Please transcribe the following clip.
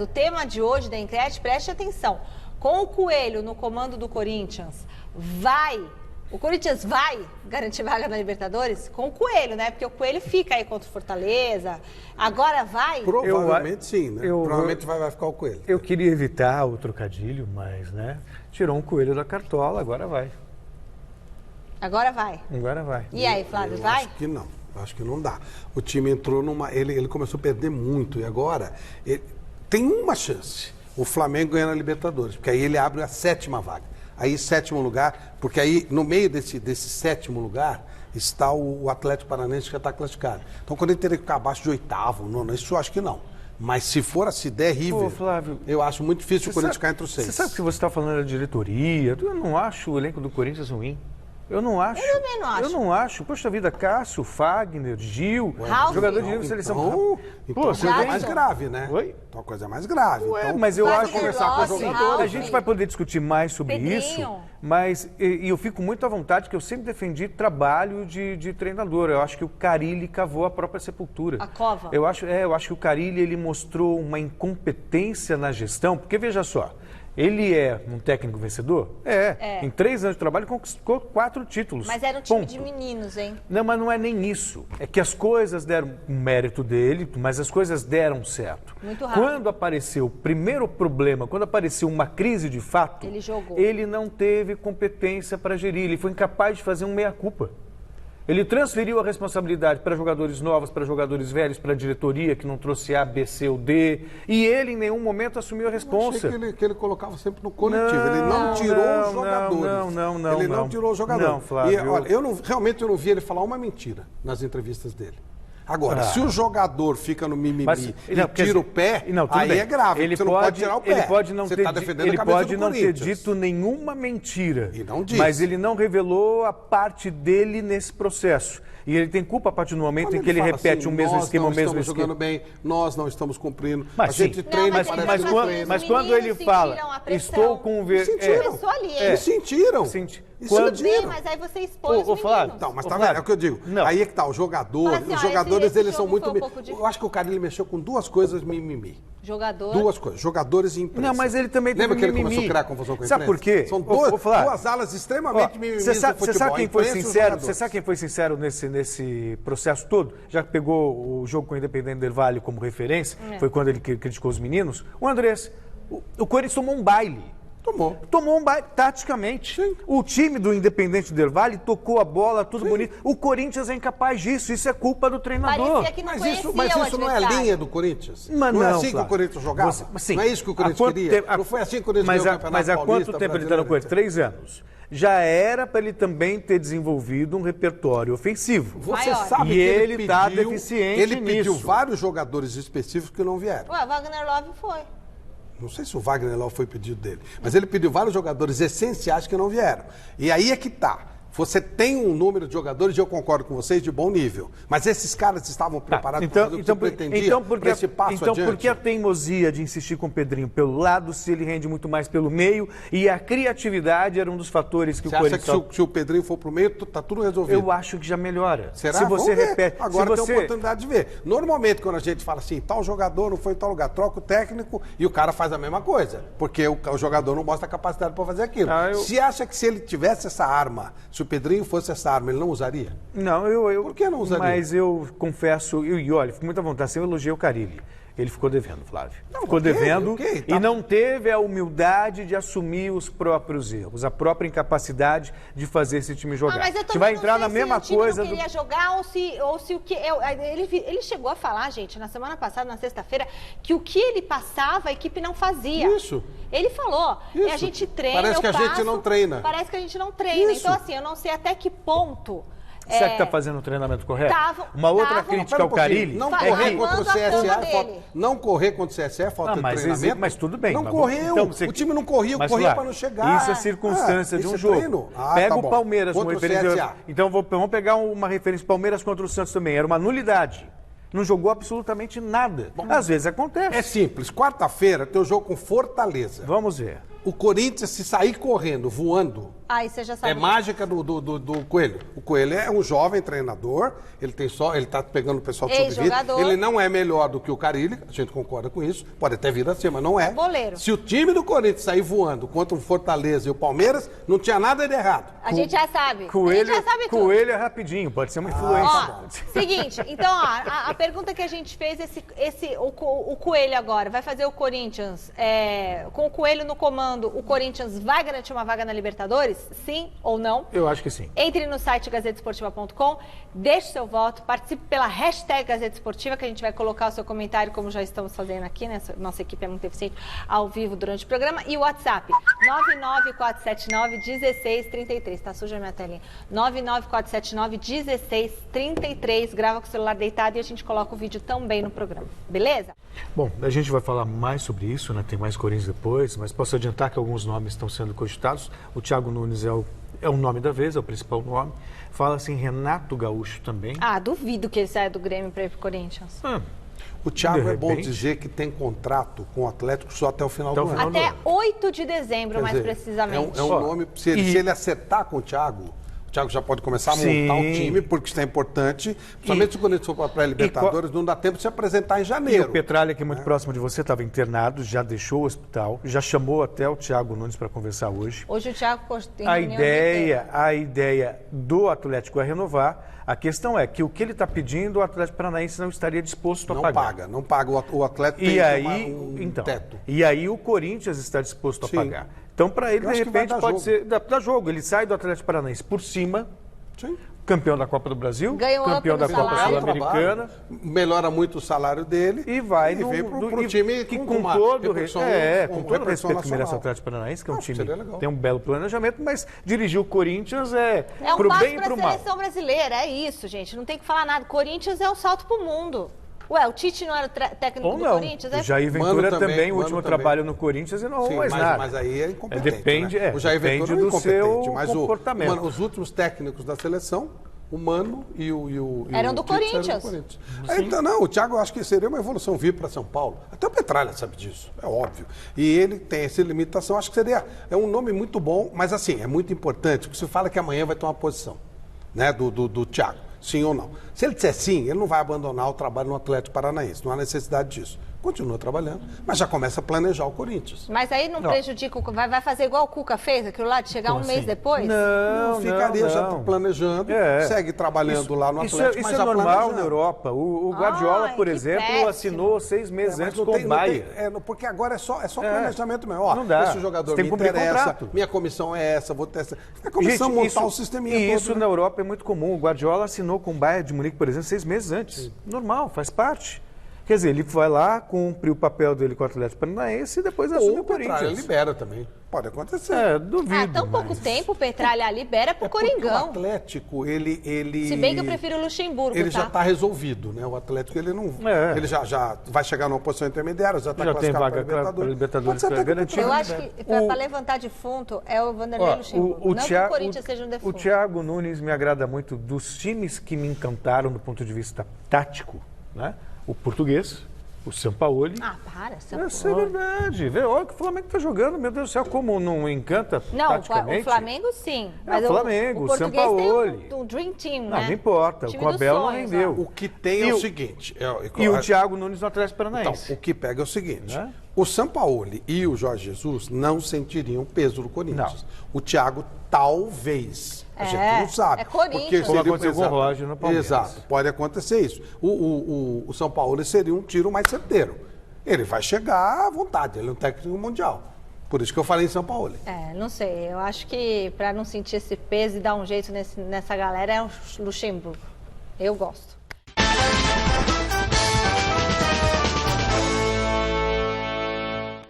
O tema de hoje da enquete, preste atenção, com o Coelho no comando do Corinthians, o Corinthians vai garantir vaga na Libertadores? Com o Coelho, né? Porque o Coelho fica aí contra o Fortaleza, agora vai? Provavelmente sim, né? Provavelmente vai ficar o Coelho. Eu queria evitar o trocadilho, mas, né? Tirou um coelho da cartola, agora vai. Agora vai. Agora vai. E aí, Flávio, vai? Acho que não. Acho que não dá. O time entrou numa... Ele começou a perder muito e agora... Tem uma chance, o Flamengo ganha na Libertadores, porque aí ele abre a 7ª vaga. Aí, 7º lugar, porque aí no meio desse 7º lugar está o Atlético Paranaense que já está classificado. Então, quando ele teria que ficar abaixo de 8º, 9º, isso eu acho que não. Mas se der River, Flávio, eu acho muito difícil o Corinthians ficar entre os 6. Você sabe que você está falando da diretoria, eu não acho o elenco do Corinthians ruim. Eu não acho. Eu também não acho. Eu não acho. Poxa vida, Cássio, Fagner, Gil, Ralf. jogador de nível de seleção. Então a coisa é mais grave, né? Oi? Então a coisa é mais grave. Ué, então, mas eu acho conversar que com os jogadores. a gente vai poder discutir mais sobre Pedrinho. isso, mas e eu fico muito à vontade que eu sempre defendi trabalho de treinador. Eu acho que o Carille cavou a própria sepultura. A cova. Eu acho que o Carille ele mostrou uma incompetência na gestão, porque veja só, ele é um técnico vencedor? É. Em 3 anos de trabalho conquistou 4 títulos. Mas era um time Ponto. de meninos, hein? Não, mas não é nem isso. É que as coisas deram um mérito dele, mas as coisas deram certo. Muito rápido. Quando apareceu o primeiro problema, quando apareceu uma crise de fato, Ele jogou. ele não teve competência para gerir, ele foi incapaz de fazer um meia-culpa. Ele transferiu a responsabilidade para jogadores novos, para jogadores velhos, para a diretoria que não trouxe A, B, C ou D. E ele em nenhum momento assumiu a eu responsa. achei que ele colocava sempre no coletivo. Ele não tirou os jogadores. Não. Ele não tirou os jogadores. Não, Flávio. E, olha, realmente eu não vi ele falar uma mentira nas entrevistas dele. Agora, se o jogador fica no mimimi e tira o pé, aí bem. É grave, Ele você não pode tirar o pé. Ele pode não você ter, tá defendendo ele a cabeça pode do não ter Corinthians. dito nenhuma mentira, E não disse. mas ele não revelou a parte dele nesse processo. E ele tem culpa a partir do momento Quando em que ele fala repete assim, o mesmo esquema, o mesmo Nós não estamos esquema. jogando bem, nós não estamos cumprindo. Mas a sim. gente treina, mas parece ele que não não treina. treina. mas quando ele meninos fala, sentiram a pressão. estou com ver... Sentiram. Começou ali, hein? Eles sentiram. Senti. Isso Quando- eles Sim, sentiram. mas aí você expõe os Ô, Flávio, meninos. Então, mas Ô, tá Flávio, vendo? É o que eu digo. não. Aí é que tá, o jogador, Fala assim, os ó, jogadores, esse eles são jogo muito... foi um pouco de- Eu acho que o cara, ele mexeu com 2 coisas mimimi. Jogador. 2 coisas, jogadores e imprensa. Não, mas ele também teve Lembra que ele mimimi. começou a criar confusão com a imprensa? Sabe por quê? São Ô, Flávio, 2 alas extremamente mimimis Você do sabe, futebol. quem a foi imprensa e os sincero? jogadores. Você sabe quem foi sincero nesse processo todo? Já que pegou o jogo com o Independente del Valle como referência, foi quando ele criticou os meninos. O Andrés, o Corinthians tomou um baile. Tomou um baile, taticamente. Sim. O time do Independente del Valle tocou a bola, tudo bonito. O Corinthians é incapaz disso, isso é culpa do treinador. Parecia que não conhecia Mas isso o não é a adversário. linha do Corinthians? Mas não é não, assim que Flávio. o Corinthians jogava? Sim. Não é isso que o Há Corinthians quanto queria? tempo- Não foi assim que o Corinthians mas ganhou há- o Campeonato Mas há Paulista, quanto tempo ele está no Brasileiro, Corinthians? 3 anos. Já era para ele também ter desenvolvido um repertório ofensivo. Você Maior. sabe E que ele tá pediu- deficiente Ele pediu nisso. vários jogadores específicos que não vieram. Ué, Wagner Love foi. Não sei se o Wagner Love foi pedido dele, mas ele pediu vários jogadores essenciais que não vieram. E aí é que tá. Você tem um número de jogadores, e eu concordo com vocês, de bom nível. Mas esses caras estavam preparados para fazer o que você pretendia para esse passo adiante? Por que a teimosia de insistir com o Pedrinho pelo lado, se ele rende muito mais pelo meio, e a criatividade era um dos fatores que Você o acha Corinthians... que se o Pedrinho for pro meio, tá tudo resolvido? Eu acho que já melhora. Será? Se você Vamos ver. repete... Agora se tem você... a oportunidade de ver. Normalmente, quando a gente fala assim, tal jogador não foi em tal lugar, troca o técnico e o cara faz a mesma coisa. Porque o jogador não mostra capacidade para fazer aquilo. Você acha que se ele tivesse essa arma, se o Pedrinho fosse essa arma, ele não usaria? Não, Por que não usaria? Mas eu confesso, e olha, fico muito à vontade, eu elogiei o Carille. Ele ficou devendo, Flávio. Ficou devendo tá. e não teve a humildade de assumir os próprios erros, a própria incapacidade de fazer esse time jogar. Mas eu A gente vai entrar na se mesma o time coisa não queria jogar ou se o que... Ele chegou a falar, gente, na semana passada, na sexta-feira, que o que ele passava, a equipe não fazia. Isso. Ele falou, Isso. a gente treina, Parece que a gente não treina. Parece que a gente não treina. Isso. Então, assim, eu não sei até que ponto... Será que está fazendo o treinamento correto? Tava- Uma outra tava- crítica ao Carille Não Vai correr armando contra o a CSE, cama falta, dele. não correr contra o CSE, falta de treinamento. Mas tudo bem. Não mas correu. então você- O time não corria, Mas, corria Flávio, para não chegar. Isso é circunstância de isso um é jogo. treino. Pega tá o bom. Palmeiras como Contra o referência. CSA. Então vamos pegar uma referência Palmeiras contra o Santos também. Era uma nulidade. Não jogou absolutamente nada. Às vezes acontece. É simples. Quarta-feira tem o jogo com Fortaleza. Vamos ver. O Corinthians, se sair correndo, voando, Aí você já sabe. É mágica do Coelho. O Coelho é um jovem treinador, ele tá pegando o pessoal de sub-20. Ex-jogador. Ele não é melhor do que o Carille, a gente concorda com isso, pode até vir assim, mas não é. É boleiro. Se o time do Corinthians sair voando contra o Fortaleza e o Palmeiras, não tinha nada de errado. A gente já sabe. Coelho, a gente já sabe tudo. Coelho é rapidinho, pode ser uma influência. Ó, seguinte, então, ó, a pergunta que a gente fez, o Coelho agora, vai fazer o Corinthians, com o Coelho no comando, o Corinthians vai garantir uma vaga na Libertadores? Sim ou não? Eu acho que sim. Entre no site gazetesportiva.com, deixe seu voto, participe pela hashtag Gazeta Esportiva, que a gente vai colocar o seu comentário, como já estamos fazendo aqui, né? Nossa equipe é muito eficiente, ao vivo durante o programa. E o WhatsApp, 99479-1633. Tá suja a minha telinha. 99479-1633. Grava com o celular deitado e a gente coloca o vídeo também no programa. Beleza? Bom, a gente vai falar mais sobre isso, né? Tem mais Corinthians depois, mas posso adiantar que alguns nomes estão sendo cogitados. O Thiago Nunes é o nome da vez, é o principal nome. Fala-se em Renato Gaúcho também. Ah, duvido que ele saia do Grêmio para ir pro Corinthians. O Thiago De é bom repente. dizer que tem contrato com o Atlético só até o final do ano. final do Até ano. 8 de dezembro, Quer mais dizer, precisamente. É um nome, se ele acertar com o Thiago já pode começar a montar o time, porque isso é importante. Principalmente se o Corinthians for para a pré-Libertadores, não dá tempo de se apresentar em E janeiro. o Petralha, que é muito próximo de você, estava internado, já deixou o hospital, já chamou até o Thiago Nunes para conversar hoje. Hoje o Thiago tem A reunião de ideia do Atlético é renovar. A questão é que o que ele está pedindo, o Atlético Paranaense não estaria disposto a pagar. Não paga. O Atlético E tem aí, um então, teto. e aí o Corinthians está disposto a Sim. pagar. Então, para ele, Eu de acho que vai repente, dar pode jogo. ser... Dá jogo. Ele sai do Atlético Paranaense por cima, Sim. campeão da Copa do Brasil, Ganha um campeão up da no Copa salário. Sul-Americana. Melhora muito o salário dele E vai vem pro pro time que com uma com todo o repercussão- com todo o repercussão respeito que merece o nacional. Atlético Paranaense, que é um time seria legal. tem um belo planejamento, mas dirigir o Corinthians É um pro passo bem e para pro a mal. seleção brasileira, é isso, gente. Não tem que falar nada. Corinthians é o salto pro mundo. Ué, o Tite não era o técnico Ou do não. Corinthians? O Jair Ventura Mano também, também, o Mano último também. trabalho no Corinthians e não Sim, mais nada. mas aí é incompetente. Depende, né? O Jair depende Ventura é do incompetente, seu mas comportamento. os últimos técnicos da seleção, o Mano e o Eram do Tite Corinthians. Então, não, o Thiago eu acho que seria uma evolução vir para São Paulo. Até o Petralha sabe disso, é óbvio. E ele tem essa limitação, acho que é um nome muito bom, mas assim, é muito importante, porque você fala que amanhã vai ter uma posição, né, do Thiago, sim ou não. Se ele disser sim, ele não vai abandonar o trabalho no Atlético Paranaense, não há necessidade disso. Continua trabalhando, mas já começa a planejar o Corinthians. Mas aí não prejudica, vai fazer igual o Cuca fez, aquilo lá de chegar Como um mês assim? depois? Não, Ficaria já não. planejando, segue trabalhando lá no Atlético, Isso mas é já normal planejando. na Europa. O Guardiola, Ai, por que exemplo, péssimo. assinou 6 meses Mas antes não com tem- o não tem- Bayern. porque agora é só planejamento mesmo. Ó, não dá. esse jogador Você tem me que cumprir interessa, contrato. minha comissão é essa, vou ter essa. A comissão Gente, montar o sisteminha e todo. isso né? na Europa é muito comum. O Guardiola assinou com o Bayern de Munique, por exemplo, 6 meses antes. Normal, faz parte. Quer dizer, ele vai lá, cumpre o papel dele com o Atlético Paranaense e depois assume Ou o o Petralha Corinthians. libera também. Pode acontecer. Duvido. Tão pouco mas- tempo, o Petralha libera pro Porque Coringão. o Atlético, ele... Se bem que eu prefiro o Luxemburgo, Ele tá? já está resolvido, né? O Atlético, ele não... É. Ele já vai chegar numa posição intermediária, já está Já tem classificado vaga para para Libertadores Pode ser até que o garantida. Eu Petralha acho libere. que para levantar defunto é o Vanderlei Ó, Luxemburgo. Não que o Corinthians seja um o defunto. Thiago Nunes me agrada muito dos times que me encantaram do ponto de vista tático, né? O português, o Sampaoli. Ah, para. Isso é verdade. Vê, olha que o Flamengo está jogando, meu Deus do céu, como não encanta Não, taticamente. o Flamengo sim. o Flamengo, o o português Sampaoli. tem um Dream Team, Não, né? não importa, Time o Abel dos não sonhos, rendeu. O que tem E é o o- seguinte... E o Thiago Nunes no Atlético Então, Paranaense. o que pega é o seguinte: Né? o Sampaoli e o Jorge Jesus não sentiriam o peso do Corinthians. Não. O Thiago, talvez. A gente não sabe. é Corinthians. Porque Como seria- aconteceu com o exato. Roger no Palmeiras. Exato, pode acontecer isso. O São Paulo seria um tiro mais certeiro. Ele vai chegar à vontade, ele é um técnico mundial. Por isso que eu falei em São Paulo. Não sei. Eu acho que para não sentir esse peso e dar um jeito nessa galera é o Luxemburgo. Eu gosto.